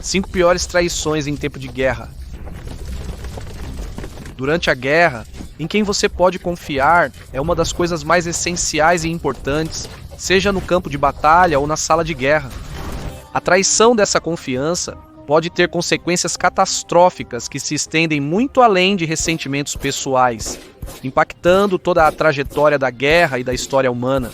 5 piores traições em tempo de guerra. Durante a guerra, em quem você pode confiar é uma das coisas mais essenciais e importantes, seja no campo de batalha ou na sala de guerra. A traição dessa confiança pode ter consequências catastróficas que se estendem muito além de ressentimentos pessoais, impactando toda a trajetória da guerra e da história humana.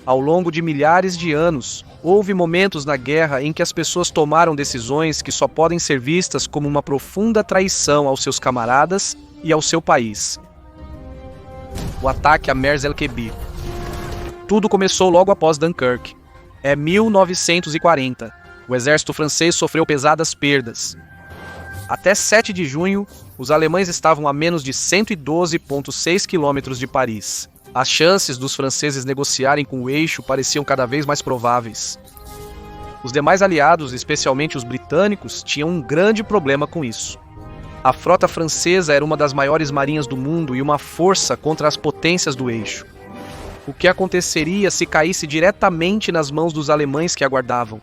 Ao longo de milhares de anos, houve momentos na guerra em que as pessoas tomaram decisões que só podem ser vistas como uma profunda traição aos seus camaradas e ao seu país. O ataque a Mers el-Kebir. Tudo começou logo após Dunkirk. É 1940. O exército francês sofreu pesadas perdas. Até 7 de junho, os alemães estavam a menos de 112,6 quilômetros de Paris. As chances dos franceses negociarem com o eixo pareciam cada vez mais prováveis. Os demais aliados, especialmente os britânicos, tinham um grande problema com isso. A frota francesa era uma das maiores marinhas do mundo e uma força contra as potências do eixo. O que aconteceria se caísse diretamente nas mãos dos alemães que aguardavam?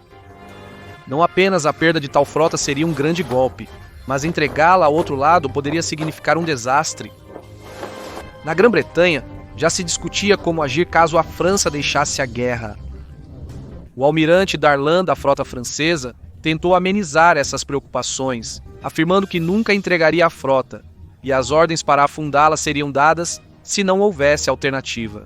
Não apenas a perda de tal frota seria um grande golpe, mas entregá-la ao outro lado poderia significar um desastre. Na Grã-Bretanha, já se discutia como agir caso a França deixasse a guerra. O almirante Darlan da frota francesa tentou amenizar essas preocupações, afirmando que nunca entregaria a frota, e as ordens para afundá-la seriam dadas se não houvesse alternativa.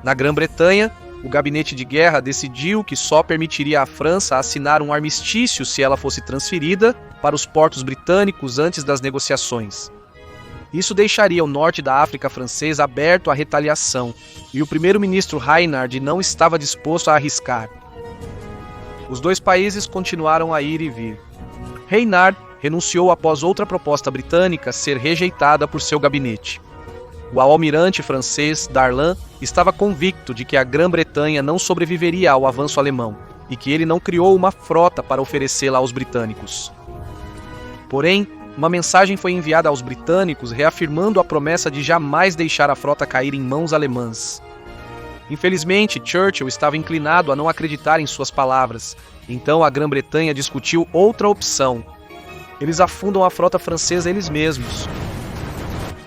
Na Grã-Bretanha, o gabinete de guerra decidiu que só permitiria à França assinar um armistício se ela fosse transferida para os portos britânicos antes das negociações. Isso deixaria o norte da África francesa aberto à retaliação, e o primeiro-ministro Reinhard não estava disposto a arriscar. Os dois países continuaram a ir e vir. Reinhard renunciou após outra proposta britânica ser rejeitada por seu gabinete. O almirante francês Darlan estava convicto de que a Grã-Bretanha não sobreviveria ao avanço alemão e que ele não criou uma frota para oferecê-la aos britânicos. Porém, uma mensagem foi enviada aos britânicos reafirmando a promessa de jamais deixar a frota cair em mãos alemãs. Infelizmente, Churchill estava inclinado a não acreditar em suas palavras, então a Grã-Bretanha discutiu outra opção. Eles afundam a frota francesa eles mesmos.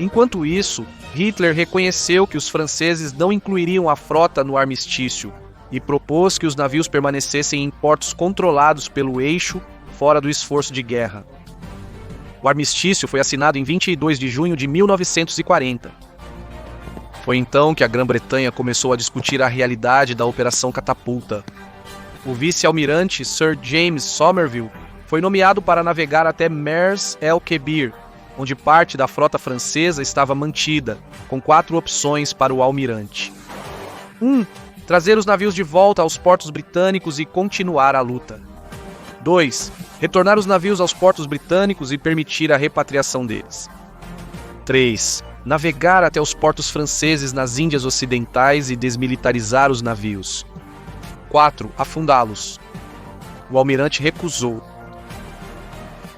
Enquanto isso, Hitler reconheceu que os franceses não incluiriam a frota no armistício e propôs que os navios permanecessem em portos controlados pelo eixo, fora do esforço de guerra. O armistício foi assinado em 22 de junho de 1940. Foi então que a Grã-Bretanha começou a discutir a realidade da Operação Catapulta. O vice-almirante Sir James Somerville foi nomeado para navegar até Mers el-Kebir, onde parte da frota francesa estava mantida, com 4 opções para o almirante. 1. Trazer os navios de volta aos portos britânicos e continuar a luta. 2. Retornar os navios aos portos britânicos e permitir a repatriação deles. 3. Navegar até os portos franceses nas Índias Ocidentais e desmilitarizar os navios. 4. Afundá-los. O almirante recusou.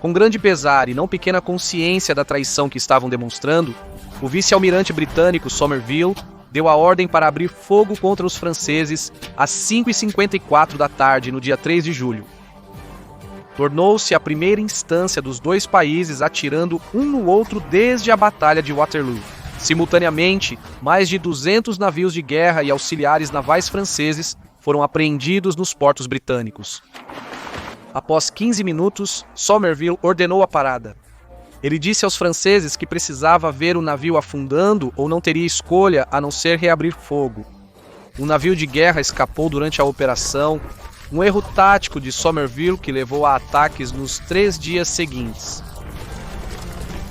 Com grande pesar e não pequena consciência da traição que estavam demonstrando, o vice-almirante britânico Somerville deu a ordem para abrir fogo contra os franceses às 5h54 da tarde no dia 3 de julho. Tornou-se a primeira instância dos dois países atirando um no outro desde a Batalha de Waterloo. Simultaneamente, mais de 200 navios de guerra e auxiliares navais franceses foram apreendidos nos portos britânicos. Após 15 minutos, Somerville ordenou a parada. Ele disse aos franceses que precisava ver o navio afundando ou não teria escolha a não ser reabrir fogo. Um navio de guerra escapou durante a operação, um erro tático de Somerville que levou a ataques nos 3 dias seguintes.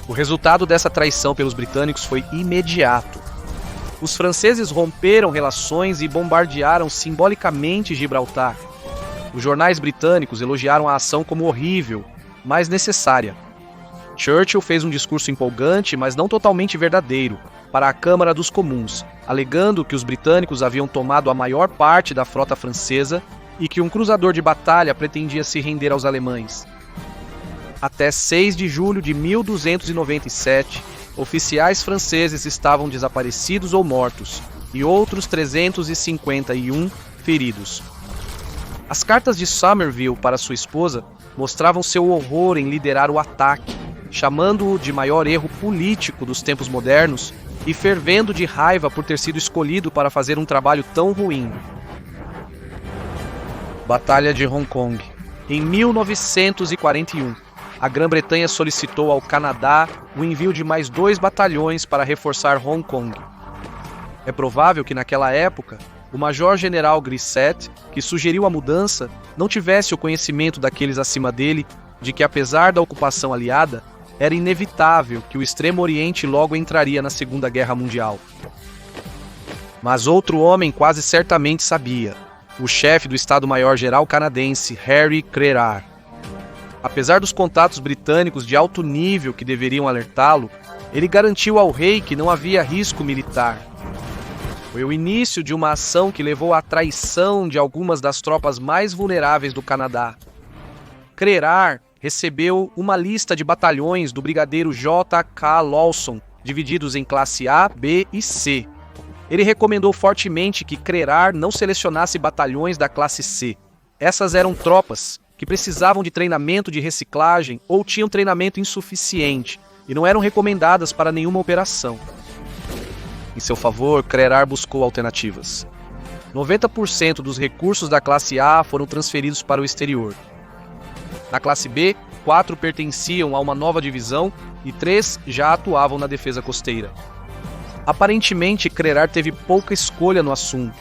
O resultado dessa traição pelos britânicos foi imediato. Os franceses romperam relações e bombardearam simbolicamente Gibraltar. Os jornais britânicos elogiaram a ação como horrível, mas necessária. Churchill fez um discurso empolgante, mas não totalmente verdadeiro, para a Câmara dos Comuns, alegando que os britânicos haviam tomado a maior parte da frota francesa e que um cruzador de batalha pretendia se render aos alemães. Até 6 de julho de 1297, oficiais franceses estavam desaparecidos ou mortos, e outros 351 feridos. As cartas de Somerville para sua esposa mostravam seu horror em liderar o ataque, chamando-o de maior erro político dos tempos modernos e fervendo de raiva por ter sido escolhido para fazer um trabalho tão ruim. Batalha de Hong Kong. Em 1941, a Grã-Bretanha solicitou ao Canadá o envio de mais 2 batalhões para reforçar Hong Kong. É provável que naquela época, o Major-General Grisset, que sugeriu a mudança, não tivesse o conhecimento daqueles acima dele de que, apesar da ocupação aliada, era inevitável que o Extremo Oriente logo entraria na Segunda Guerra Mundial. Mas outro homem quase certamente sabia, o chefe do Estado-Maior-Geral canadense, Harry Crerar. Apesar dos contatos britânicos de alto nível que deveriam alertá-lo, ele garantiu ao rei que não havia risco militar. Foi o início de uma ação que levou à traição de algumas das tropas mais vulneráveis do Canadá. Crerar recebeu uma lista de batalhões do brigadeiro J.K. Lawson, divididos em classe A, B e C. Ele recomendou fortemente que Crerar não selecionasse batalhões da classe C. Essas eram tropas que precisavam de treinamento de reciclagem ou tinham treinamento insuficiente e não eram recomendadas para nenhuma operação. Em seu favor, Crerar buscou alternativas. 90% dos recursos da classe A foram transferidos para o exterior. Na classe B, 4 pertenciam a uma nova divisão e 3 já atuavam na defesa costeira. Aparentemente, Crerar teve pouca escolha no assunto.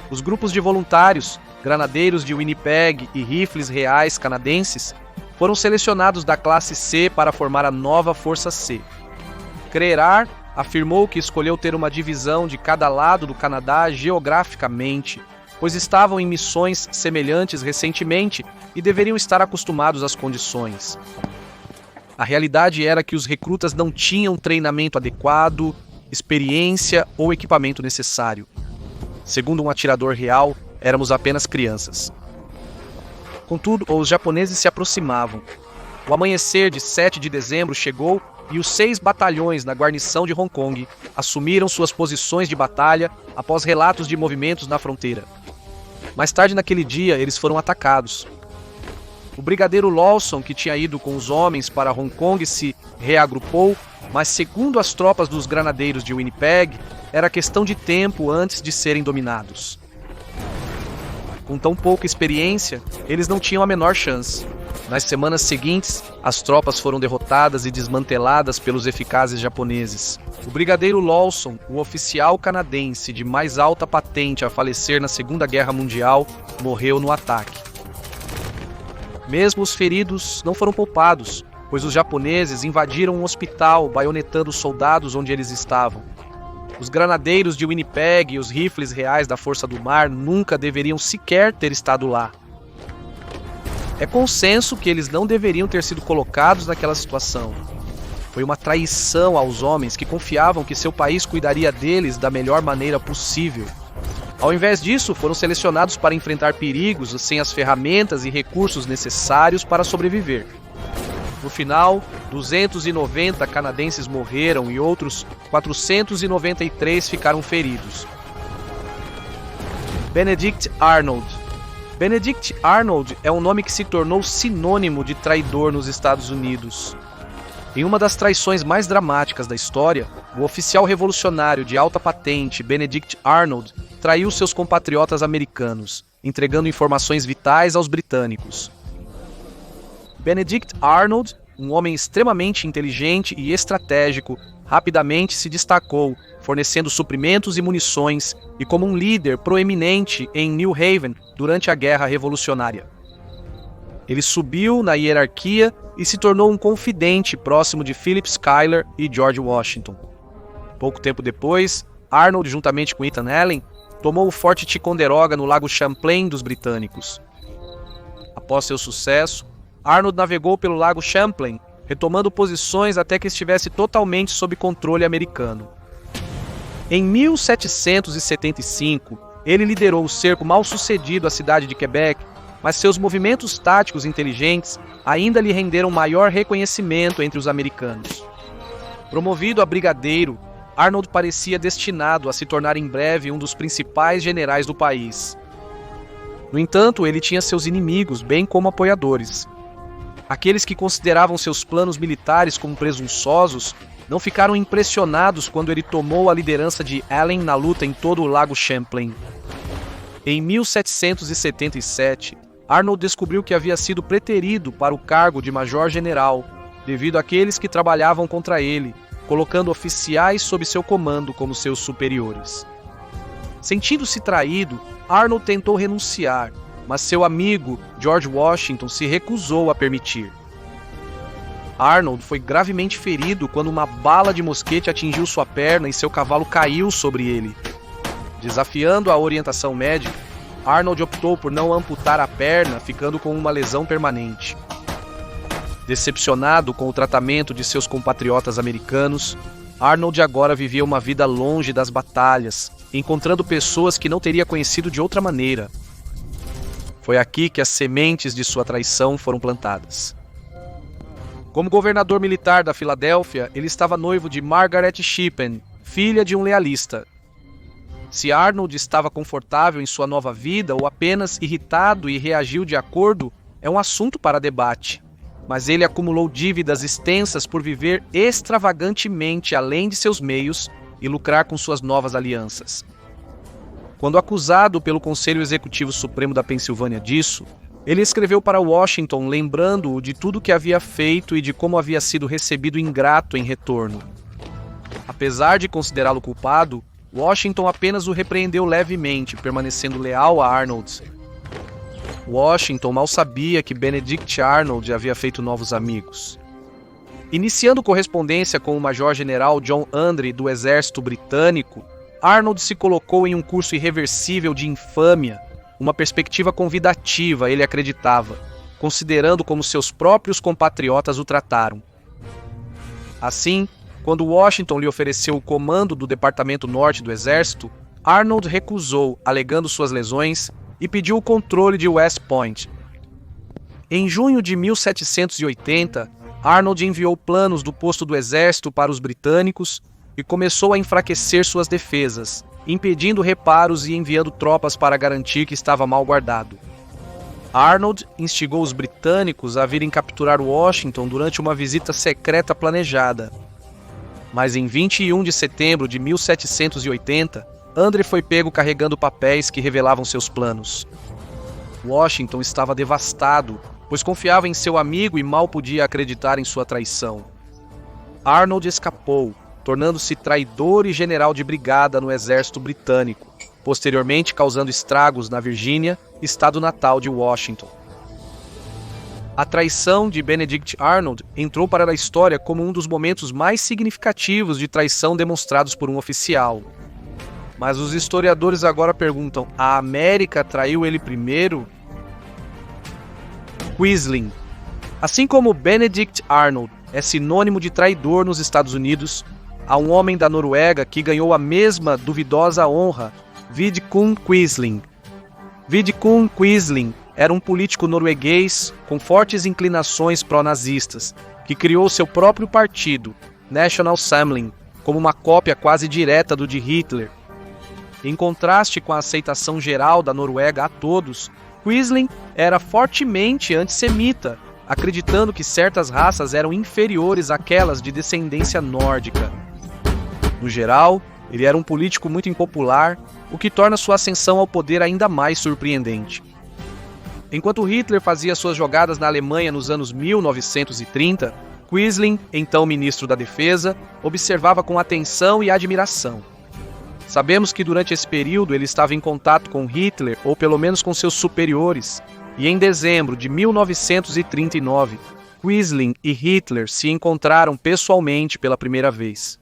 Os grupos de voluntários, granadeiros de Winnipeg e rifles reais canadenses, foram selecionados da classe C para formar a nova Força C. Crerar afirmou que escolheu ter uma divisão de cada lado do Canadá geograficamente, pois estavam em missões semelhantes recentemente e deveriam estar acostumados às condições. A realidade era que os recrutas não tinham treinamento adequado, experiência ou equipamento necessário. Segundo um atirador real, éramos apenas crianças. Contudo, os japoneses se aproximavam. O amanhecer de 7 de dezembro chegou e os 6 batalhões na guarnição de Hong Kong assumiram suas posições de batalha após relatos de movimentos na fronteira. Mais tarde naquele dia, eles foram atacados. O brigadeiro Lawson, que tinha ido com os homens para Hong Kong, se reagrupou, mas segundo as tropas dos granadeiros de Winnipeg, era questão de tempo antes de serem dominados. Com tão pouca experiência, eles não tinham a menor chance. Nas semanas seguintes, as tropas foram derrotadas e desmanteladas pelos eficazes japoneses. O brigadeiro Lawson, o oficial canadense de mais alta patente a falecer na Segunda Guerra Mundial, morreu no ataque. Mesmo os feridos não foram poupados, pois os japoneses invadiram um hospital, baionetando os soldados onde eles estavam. Os granadeiros de Winnipeg e os rifles reais da Força do Mar nunca deveriam sequer ter estado lá. É consenso que eles não deveriam ter sido colocados naquela situação. Foi uma traição aos homens que confiavam que seu país cuidaria deles da melhor maneira possível. Ao invés disso, foram selecionados para enfrentar perigos sem as ferramentas e recursos necessários para sobreviver. No final, 290 canadenses morreram e outros 493 ficaram feridos. Benedict Arnold. Benedict Arnold é um nome que se tornou sinônimo de traidor nos Estados Unidos. Em uma das traições mais dramáticas da história, o oficial revolucionário de alta patente Benedict Arnold traiu seus compatriotas americanos, entregando informações vitais aos britânicos. Benedict Arnold, um homem extremamente inteligente e estratégico, rapidamente se destacou, fornecendo suprimentos e munições e como um líder proeminente em New Haven durante a Guerra Revolucionária. Ele subiu na hierarquia e se tornou um confidente próximo de Philip Schuyler e George Washington. Pouco tempo depois, Arnold, juntamente com Ethan Allen, tomou o Forte Ticonderoga no Lago Champlain dos britânicos. Após seu sucesso, Arnold navegou pelo Lago Champlain, retomando posições até que estivesse totalmente sob controle americano. Em 1775, ele liderou o cerco mal-sucedido à cidade de Quebec, mas seus movimentos táticos inteligentes ainda lhe renderam maior reconhecimento entre os americanos. Promovido a brigadeiro, Arnold parecia destinado a se tornar em breve um dos principais generais do país. No entanto, ele tinha seus inimigos, bem como apoiadores. Aqueles que consideravam seus planos militares como presunçosos não ficaram impressionados quando ele tomou a liderança de Allen na luta em todo o Lago Champlain. Em 1777, Arnold descobriu que havia sido preterido para o cargo de major-general, devido àqueles que trabalhavam contra ele, colocando oficiais sob seu comando como seus superiores. Sentindo-se traído, Arnold tentou renunciar, mas seu amigo, George Washington, se recusou a permitir. Arnold foi gravemente ferido quando uma bala de mosquete atingiu sua perna e seu cavalo caiu sobre ele. Desafiando a orientação médica, Arnold optou por não amputar a perna, ficando com uma lesão permanente. Decepcionado com o tratamento de seus compatriotas americanos, Arnold agora vivia uma vida longe das batalhas, encontrando pessoas que não teria conhecido de outra maneira. Foi aqui que as sementes de sua traição foram plantadas. Como governador militar da Filadélfia, ele estava noivo de Margaret Shippen, filha de um lealista. Se Arnold estava confortável em sua nova vida ou apenas irritado e reagiu de acordo, é um assunto para debate. Mas ele acumulou dívidas extensas por viver extravagantemente além de seus meios e lucrar com suas novas alianças. Quando acusado pelo Conselho Executivo Supremo da Pensilvânia disso, ele escreveu para Washington lembrando-o de tudo que havia feito e de como havia sido recebido ingrato em retorno. Apesar de considerá-lo culpado, Washington apenas o repreendeu levemente, permanecendo leal a Arnold. Washington mal sabia que Benedict Arnold havia feito novos amigos. Iniciando correspondência com o major-general John Andre do exército britânico, Arnold se colocou em um curso irreversível de infâmia, uma perspectiva convidativa, ele acreditava, considerando como seus próprios compatriotas o trataram. Assim, quando Washington lhe ofereceu o comando do Departamento Norte do Exército, Arnold recusou, alegando suas lesões, e pediu o controle de West Point. Em junho de 1780, Arnold enviou planos do posto do exército para os britânicos e começou a enfraquecer suas defesas, impedindo reparos e enviando tropas para garantir que estava mal guardado. Arnold instigou os britânicos a virem capturar Washington durante uma visita secreta planejada. Mas em 21 de setembro de 1780, Andre foi pego carregando papéis que revelavam seus planos. Washington estava devastado, pois confiava em seu amigo e mal podia acreditar em sua traição. Arnold escapou, tornando-se traidor e general de brigada no exército britânico, posteriormente causando estragos na Virgínia, estado natal de Washington. A traição de Benedict Arnold entrou para a história como um dos momentos mais significativos de traição demonstrados por um oficial. Mas os historiadores agora perguntam: a América traiu ele primeiro? Quisling. Assim como Benedict Arnold é sinônimo de traidor nos Estados Unidos, há um homem da Noruega que ganhou a mesma duvidosa honra, Vidkun Quisling. Vidkun Quisling era um político norueguês com fortes inclinações pró-nazistas, que criou seu próprio partido, National Samling, como uma cópia quase direta do de Hitler. Em contraste com a aceitação geral da Noruega a todos, Quisling era fortemente antissemita, acreditando que certas raças eram inferiores àquelas de descendência nórdica. No geral, ele era um político muito impopular, o que torna sua ascensão ao poder ainda mais surpreendente. Enquanto Hitler fazia suas jogadas na Alemanha nos anos 1930, Quisling, então ministro da Defesa, observava com atenção e admiração. Sabemos que durante esse período ele estava em contato com Hitler, ou pelo menos com seus superiores, e em dezembro de 1939, Quisling e Hitler se encontraram pessoalmente pela primeira vez.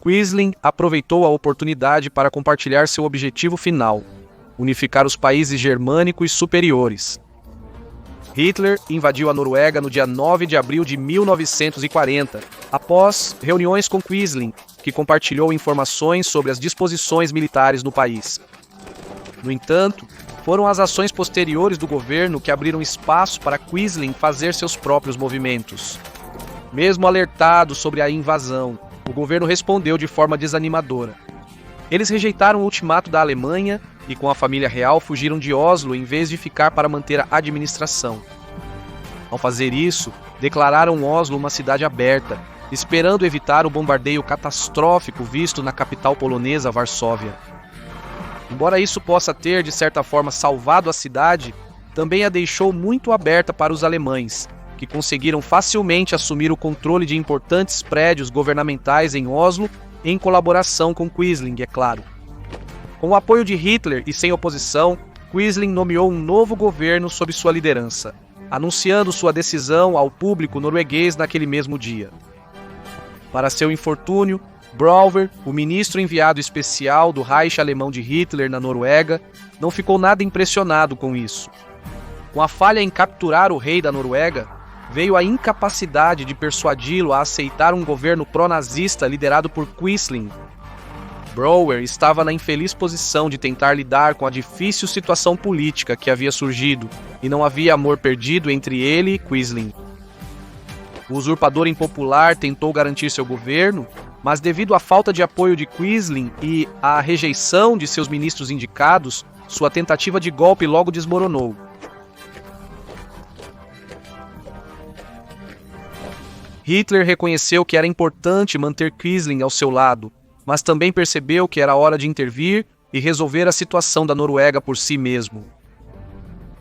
Quisling aproveitou a oportunidade para compartilhar seu objetivo final: unificar os países germânicos superiores. Hitler invadiu a Noruega no dia 9 de abril de 1940, após reuniões com Quisling, que compartilhou informações sobre as disposições militares no país. No entanto, foram as ações posteriores do governo que abriram espaço para Quisling fazer seus próprios movimentos. Mesmo alertado sobre a invasão, o governo respondeu de forma desanimadora. Eles rejeitaram o ultimato da Alemanha e, com a família real, fugiram de Oslo em vez de ficar para manter a administração. Ao fazer isso, declararam Oslo uma cidade aberta, esperando evitar o bombardeio catastrófico visto na capital polonesa, Varsóvia. Embora isso possa ter, de certa forma, salvado a cidade, também a deixou muito aberta para os alemães, que conseguiram facilmente assumir o controle de importantes prédios governamentais em Oslo, em colaboração com Quisling, é claro. Com o apoio de Hitler e sem oposição, Quisling nomeou um novo governo sob sua liderança, anunciando sua decisão ao público norueguês naquele mesmo dia. Para seu infortúnio, Brouwer, o ministro enviado especial do Reich alemão de Hitler na Noruega, não ficou nada impressionado com isso. Com a falha em capturar o rei da Noruega, veio a incapacidade de persuadi-lo a aceitar um governo pró-nazista liderado por Quisling. Brouwer estava na infeliz posição de tentar lidar com a difícil situação política que havia surgido, e não havia amor perdido entre ele e Quisling. O usurpador impopular tentou garantir seu governo, mas devido à falta de apoio de Quisling e à rejeição de seus ministros indicados, sua tentativa de golpe logo desmoronou. Hitler reconheceu que era importante manter Quisling ao seu lado, mas também percebeu que era hora de intervir e resolver a situação da Noruega por si mesmo.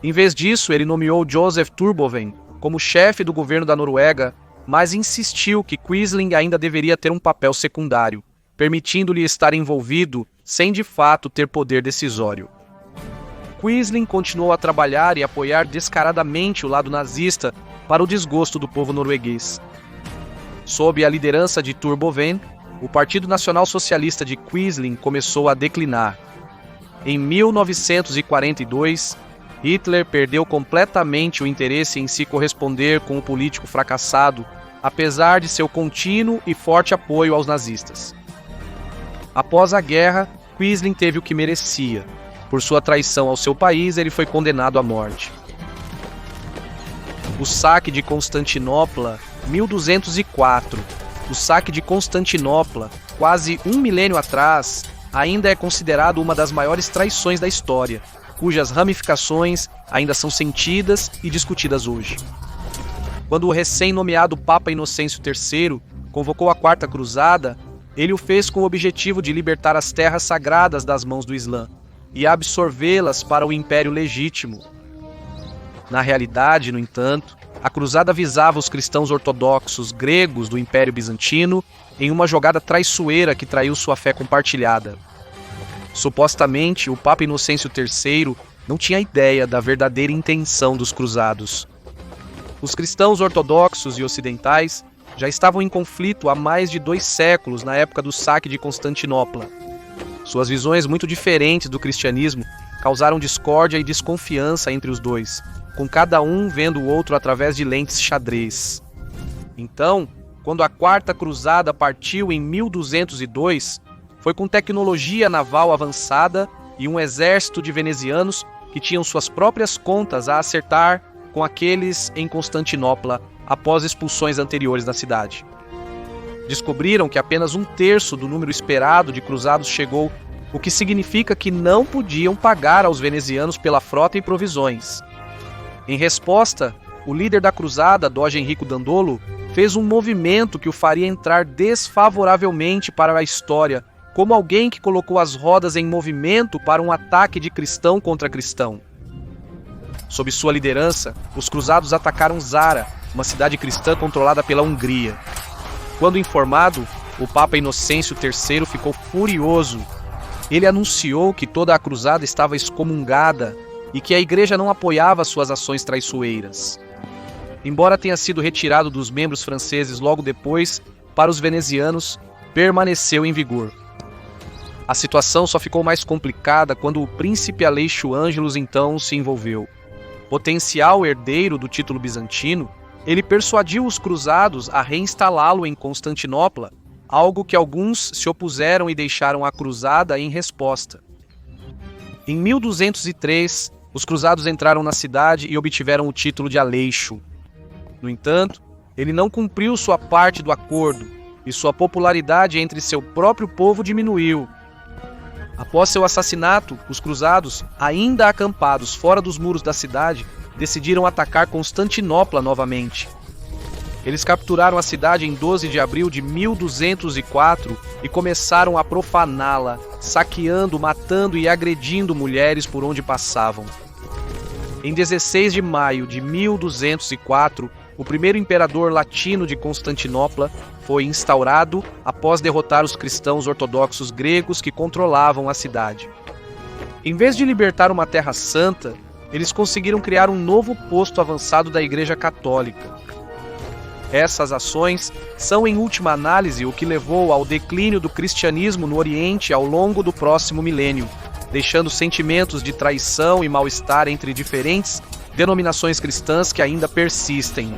Em vez disso, ele nomeou Joseph Turboven como chefe do governo da Noruega, mas insistiu que Quisling ainda deveria ter um papel secundário, permitindo-lhe estar envolvido sem de fato ter poder decisório. Quisling continuou a trabalhar e apoiar descaradamente o lado nazista para o desgosto do povo norueguês. Sob a liderança de Turboven, o Partido Nacional Socialista de Quisling começou a declinar. Em 1942, Hitler perdeu completamente o interesse em se corresponder com o político fracassado, apesar de seu contínuo e forte apoio aos nazistas. Após a guerra, Quisling teve o que merecia. Por sua traição ao seu país, ele foi condenado à morte. O saque de Constantinopla, 1204. O saque de Constantinopla, quase um milênio atrás, ainda é considerado uma das maiores traições da história, cujas ramificações ainda são sentidas e discutidas hoje. Quando o recém-nomeado Papa Inocêncio III convocou a Quarta Cruzada, ele o fez com o objetivo de libertar as terras sagradas das mãos do Islã e absorvê-las para o Império Legítimo. Na realidade, no entanto, a cruzada visava os cristãos ortodoxos gregos do Império Bizantino em uma jogada traiçoeira que traiu sua fé compartilhada. Supostamente, o Papa Inocêncio III não tinha ideia da verdadeira intenção dos cruzados. Os cristãos ortodoxos e ocidentais já estavam em conflito há mais de 2 séculos na época do saque de Constantinopla. Suas visões muito diferentes do cristianismo causaram discórdia e desconfiança entre os dois, com cada um vendo o outro através de lentes xadrez. Então, quando a Quarta Cruzada partiu em 1202, foi com tecnologia naval avançada e um exército de venezianos que tinham suas próprias contas a acertar com aqueles em Constantinopla após expulsões anteriores da cidade. Descobriram que apenas 1/3 do número esperado de cruzados chegou, o que significa que não podiam pagar aos venezianos pela frota e provisões. Em resposta, o líder da cruzada, Doge Henrico Dandolo, fez um movimento que o faria entrar desfavoravelmente para a história, como alguém que colocou as rodas em movimento para um ataque de cristão contra cristão. Sob sua liderança, os cruzados atacaram Zara, uma cidade cristã controlada pela Hungria. Quando informado, o Papa Inocêncio III ficou furioso. Ele anunciou que toda a cruzada estava excomungada e que a igreja não apoiava suas ações traiçoeiras. Embora tenha sido retirado dos membros franceses logo depois, para os venezianos, permaneceu em vigor. A situação só ficou mais complicada quando o príncipe Aleixo Ângelos então se envolveu. Potencial herdeiro do título bizantino, ele persuadiu os cruzados a reinstalá-lo em Constantinopla, algo que alguns se opuseram e deixaram a cruzada em resposta. Em 1203, os cruzados entraram na cidade e obtiveram o título de Aleixo. No entanto, ele não cumpriu sua parte do acordo e sua popularidade entre seu próprio povo diminuiu. Após seu assassinato, os cruzados, ainda acampados fora dos muros da cidade, decidiram atacar Constantinopla novamente. Eles capturaram a cidade em 12 de abril de 1204 e começaram a profaná-la, saqueando, matando e agredindo mulheres por onde passavam. Em 16 de maio de 1204, o primeiro imperador latino de Constantinopla foi instaurado após derrotar os cristãos ortodoxos gregos que controlavam a cidade. Em vez de libertar uma terra santa, eles conseguiram criar um novo posto avançado da Igreja Católica. Essas ações são, em última análise, o que levou ao declínio do cristianismo no Oriente ao longo do próximo milênio, deixando sentimentos de traição e mal-estar entre diferentes denominações cristãs que ainda persistem.